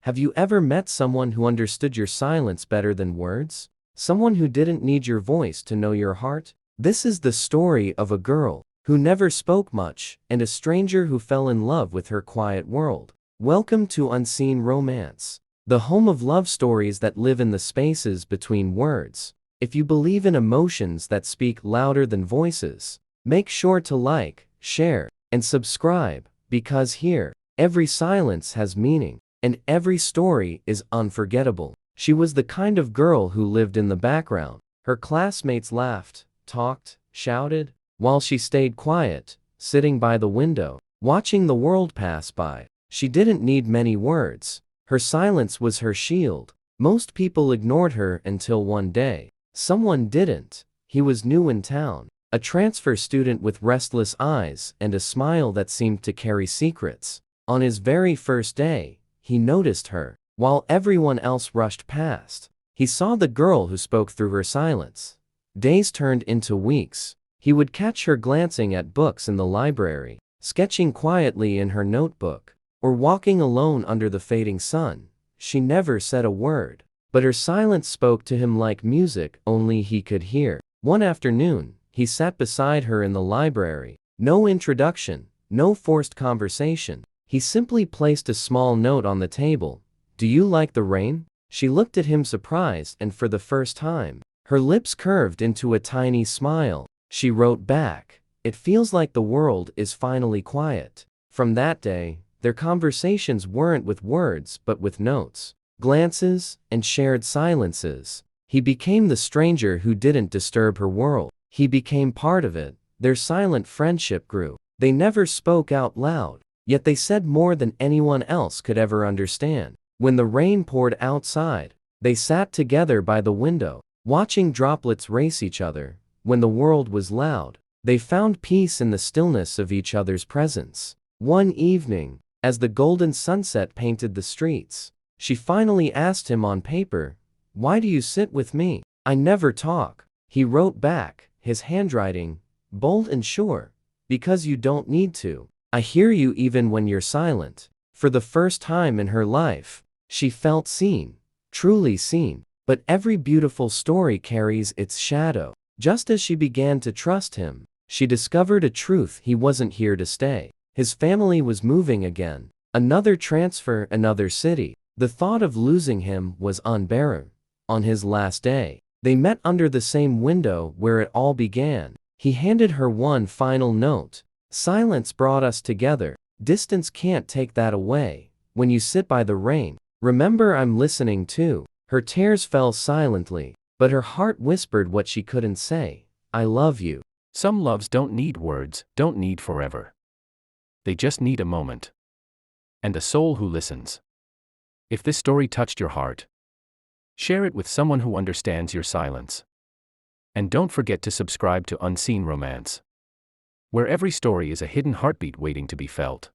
Have you ever met someone who understood your silence better than words? Someone who didn't need your voice to know your heart? This is the story of a girl who never spoke much and a stranger who fell in love with her quiet world. Welcome to Unseen Romance, the home of love stories that live in the spaces between words. If you believe in emotions that speak louder than voices, make sure to like, share, and subscribe, because here, every silence has meaning, and every story is unforgettable. She was the kind of girl who lived in the background. Her classmates laughed, talked, shouted, while she stayed quiet, sitting by the window, watching the world pass by. She didn't need many words. Her silence was her shield. Most people ignored her until one day. Someone didn't. He was new in town, a transfer student with restless eyes and a smile that seemed to carry secrets. On his very first day, he noticed her. While everyone else rushed past, he saw the girl who spoke through her silence. Days turned into weeks. He would catch her glancing at books in the library, sketching quietly in her notebook, or walking alone under the fading sun. She never said a word, but her silence spoke to him like music only he could hear. One afternoon, he sat beside her in the library. No introduction, no forced conversation. He simply placed a small note on the table. "Do you like the rain?" She looked at him surprised, and for the first time, her lips curved into a tiny smile. She wrote back, "It feels like the world is finally quiet." From that day, their conversations weren't with words but with notes, glances, and shared silences. He became the stranger who didn't disturb her world. He became part of it. Their silent friendship grew. They never spoke out loud, yet they said more than anyone else could ever understand. When the rain poured outside, they sat together by the window, watching droplets race each other. When the world was loud, they found peace in the stillness of each other's presence. One evening, as the golden sunset painted the streets, she finally asked him on paper, "Why do you sit with me? I never talk." He wrote back, his handwriting bold and sure, "Because you don't need to. I hear you even when you're silent." For the first time in her life, she felt seen, truly seen. But every beautiful story carries its shadow. Just as she began to trust him, she discovered a truth: he wasn't here to stay. His family was moving again. Another transfer, another city. The thought of losing him was unbearable. On his last day, they met under the same window where it all began. He handed her one final note. "Silence brought us together. Distance can't take that away. When you sit by the rain, remember I'm listening too." Her tears fell silently, but her heart whispered what she couldn't say: "I love you." Some loves don't need words, don't need forever. They just need a moment. And a soul who listens. If this story touched your heart, share it with someone who understands your silence. And don't forget to subscribe to Unseen Romance, where every story is a hidden heartbeat waiting to be felt.